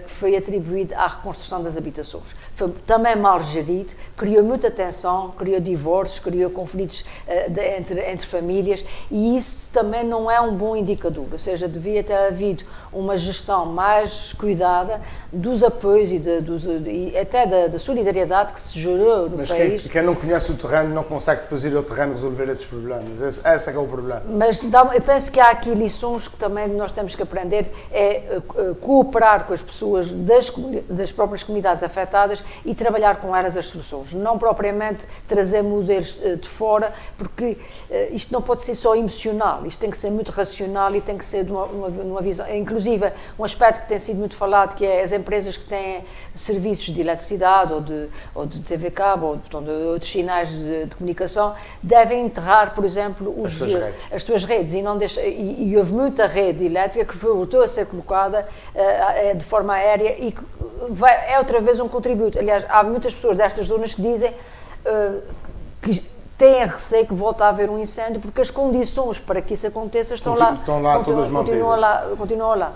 que foi atribuído à reconstrução das habitações. Foi também mal gerido, criou muita tensão, criou divórcios, criou conflitos entre famílias, e isso também não é um bom indicador. Ou seja, devia ter havido uma gestão mais cuidada dos apoios e até da solidariedade que se gerou no país. Mas quem não conhece o terreno não consegue depois ir ao terreno resolver esses problemas. Esse é que é o problema. Mas eu penso que há aqui lições que também nós temos que aprender, é cooperar com as pessoas das próprias comunidades afetadas e trabalhar com elas as soluções. Não propriamente trazer modelos de fora, porque isto não pode ser só emocional, isto tem que ser muito racional e tem que ser de uma visão. Inclusive, um aspecto que tem sido muito falado, que é as empresas que têm serviços de eletricidade ou de TV cabo ou de outros sinais de comunicação devem enterrar, por exemplo, as suas redes e houve muita rede elétrica que voltou a ser colocada de forma aérea e que é outra vez um contributo. Aliás, há muitas pessoas destas zonas que dizem que têm receio que volte a haver um incêndio porque as condições para que isso aconteça estão lá todas mantidas. Continuam lá.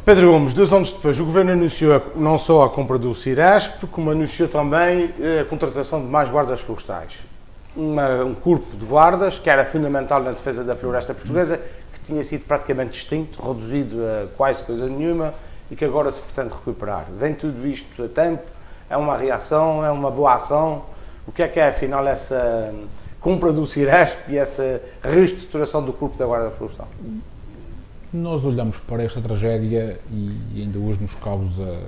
Pedro Gomes, 2 anos depois, o Governo anunciou não só a compra do Ciresp, como anunciou também a contratação de mais guardas florestais. Um corpo de guardas que era fundamental na defesa da floresta portuguesa, que tinha sido praticamente extinto, reduzido a quase coisa nenhuma e que agora se pretende recuperar. Vem tudo isto a tempo? É uma reação? É uma boa ação? O que é afinal essa compra do Ciresp e essa reestruturação do corpo da Guarda Florestal? Nós olhamos para esta tragédia e ainda hoje nos causa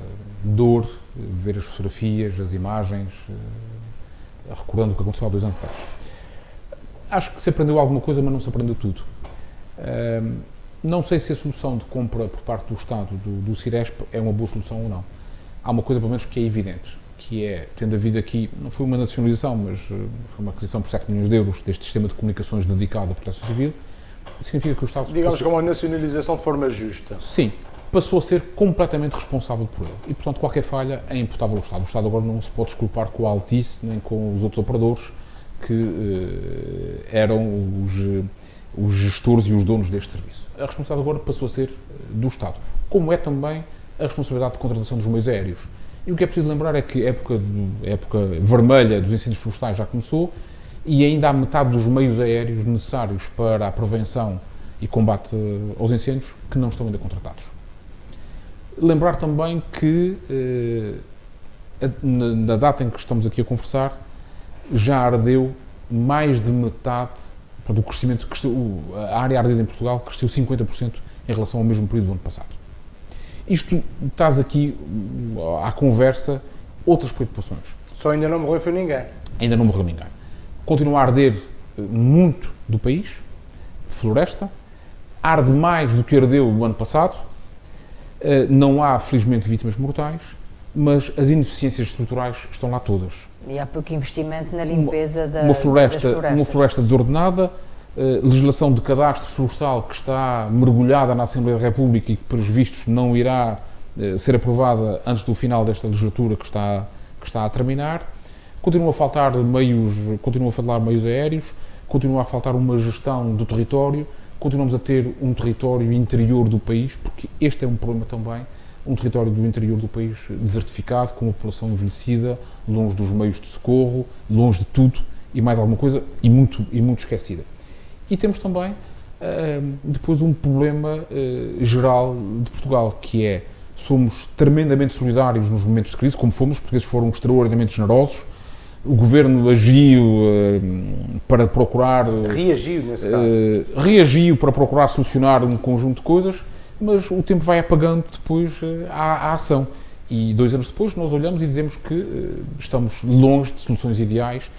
dor ver as fotografias, as imagens, recordando o que aconteceu há 2 anos atrás. Acho que se aprendeu alguma coisa, mas não se aprendeu tudo. Não sei se a solução de compra por parte do Estado do Ciresp é uma boa solução ou não. Há uma coisa, pelo menos, que é evidente, que é, tendo havido aqui, não foi uma nacionalização, mas foi uma aquisição por 7 milhões de euros deste sistema de comunicações dedicado à proteção civil, significa que o Estado... Digamos que é uma nacionalização de forma justa. Sim, passou a ser completamente responsável por ele. E, portanto, qualquer falha é imputável ao Estado. O Estado agora não se pode desculpar com a Altice, nem com os outros operadores que eram os gestores e os donos deste serviço. A responsabilidade agora passou a ser do Estado, como é também a responsabilidade de contratação dos meios aéreos. E o que é preciso lembrar é que a época vermelha dos incêndios florestais já começou e ainda há metade dos meios aéreos necessários para a prevenção e combate aos incêndios que não estão ainda contratados. Lembrar também que, na data em que estamos aqui a conversar, já ardeu mais de metade, portanto, o crescimento, a área ardida em Portugal cresceu 50% em relação ao mesmo período do ano passado. Isto traz aqui à conversa outras preocupações. Só ainda não morreu foi ninguém. Ainda não morreu ninguém. Continua a arder muito do país, floresta, arde mais do que ardeu o ano passado, não há, felizmente, vítimas mortais, mas as ineficiências estruturais estão lá todas. E há pouco investimento na limpeza das florestas. Uma floresta desordenada, legislação de cadastro florestal que está mergulhada na Assembleia da República e que, pelos vistos, não irá ser aprovada antes do final desta legislatura que está a terminar. Continua a faltar meios aéreos, continua a faltar uma gestão do território, continuamos a ter um território interior do país, porque este é um problema também, um território do interior do país desertificado, com uma população envelhecida, longe dos meios de socorro, longe de tudo e mais alguma coisa, e muito esquecida. E temos também, depois, um problema geral de Portugal, que é somos tremendamente solidários nos momentos de crise, como fomos, os portugueses foram extraordinariamente generosos. O governo agiu para procurar... Reagiu, nesse caso. Reagiu para procurar solucionar um conjunto de coisas, mas o tempo vai apagando depois a ação. E 2 anos depois nós olhamos e dizemos que estamos longe de soluções ideais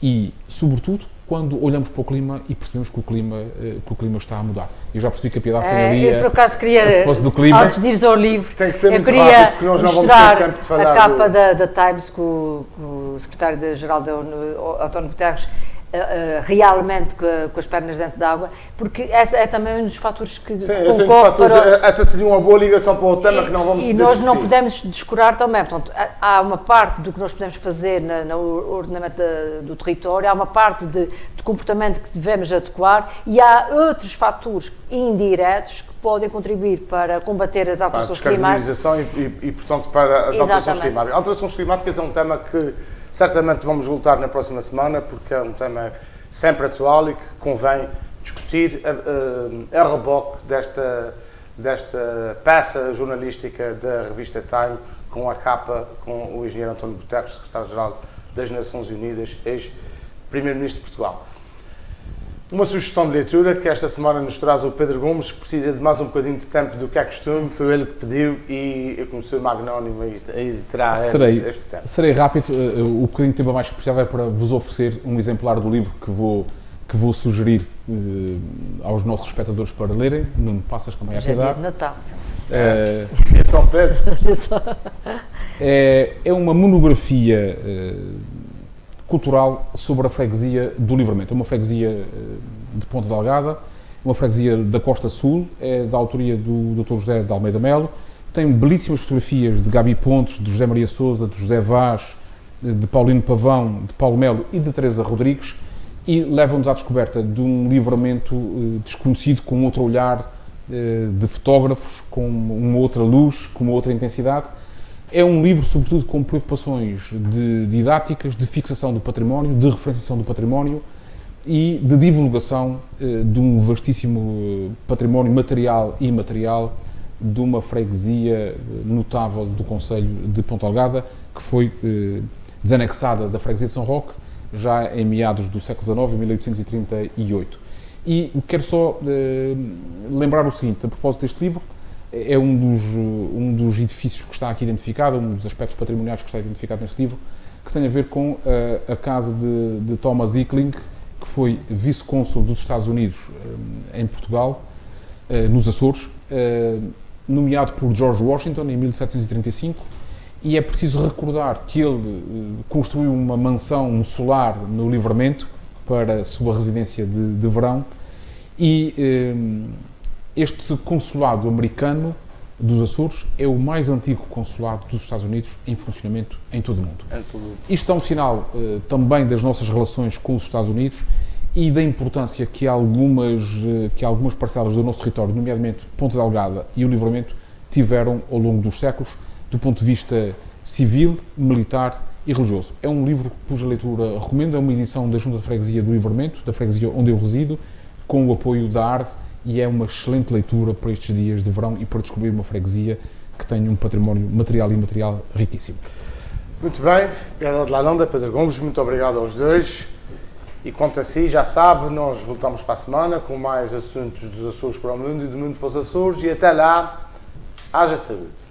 e, sobretudo, quando olhamos para o clima e percebemos que o clima está a mudar. Eu já percebi que a Piedade tem ali eu, por acaso, queria, do clima. antes de ires ao livro, Tem que ser eu muito queria rápido, porque nós não vamos ter mostrar tempo de falar a capa da Times que o secretário-geral da ONU, António Guterres, realmente com as pernas dentro d'água, porque essa é também um dos fatores que essa seria uma boa ligação para o tema que não vamos e nós não podemos descurar também. Portanto, há uma parte do que nós podemos fazer no ordenamento do território, há uma parte de comportamento que devemos adequar e há outros fatores indiretos que podem contribuir para combater as alterações climáticas. Para a descarbonização e, portanto, para as alterações climáticas. Alterações climáticas é um tema que certamente vamos voltar na próxima semana, porque é um tema sempre atual e que convém discutir a reboque desta peça jornalística da revista Time, com a capa com o engenheiro António Guterres, secretário-geral das Nações Unidas, ex-primeiro-ministro de Portugal. Uma sugestão de leitura que esta semana nos traz o Pedro Gomes, precisa de mais um bocadinho de tempo do que é costume, foi ele que pediu e eu comecei magnânimo a editar este tema. Serei rápido, o bocadinho de tempo a mais que precisava é para vos oferecer um exemplar do livro que vou sugerir aos nossos espectadores para lerem. Nuno, passas também à Piedade. Já é de Natal. De São Pedro. É uma monografia cultural sobre a freguesia do Livramento. É uma freguesia de Ponta Delgada, uma freguesia da Costa Sul, é da autoria do Dr. José de Almeida Melo. Tem belíssimas fotografias de Gabi Pontes, de José Maria Sousa, de José Vaz, de Paulino Pavão, de Paulo Melo e de Teresa Rodrigues, e leva-nos à descoberta de um Livramento desconhecido, com outro olhar de fotógrafos, com uma outra luz, com uma outra intensidade. É um livro, sobretudo, com preocupações didáticas, de fixação do património, de referenciação do património e de divulgação de um vastíssimo património material e imaterial de uma freguesia notável do concelho de Ponta Delgada, que foi desanexada da freguesia de São Roque, já em meados do século XIX, em 1838. E quero só lembrar o seguinte, a propósito deste livro, é um dos edifícios que está aqui identificado, um dos aspectos patrimoniais que está identificado neste livro, que tem a ver com a casa de Thomas Hickling, que foi vice-cônsul dos Estados Unidos em Portugal, nos Açores, nomeado por George Washington em 1735, e é preciso recordar que ele construiu uma mansão, um solar no Livramento, para a sua residência de verão, e este consulado americano dos Açores é o mais antigo consulado dos Estados Unidos em funcionamento em todo o mundo. Isto é um sinal também das nossas relações com os Estados Unidos e da importância que algumas parcelas do nosso território, nomeadamente Ponta Delgada e o Livramento, tiveram ao longo dos séculos, do ponto de vista civil, militar e religioso. É um livro cuja leitura recomendo, é uma edição da Junta de Freguesia do Livramento, da freguesia onde eu resido, com o apoio da ARDE, e é uma excelente leitura para estes dias de verão e para descobrir uma freguesia que tem um património material e imaterial riquíssimo. Muito bem, Piedade de Lalanda, Pedro Gomes, muito obrigado aos dois. E quanto a si, já sabe, nós voltamos para a semana com mais assuntos dos Açores para o mundo e do mundo para os Açores, e até lá, haja saúde.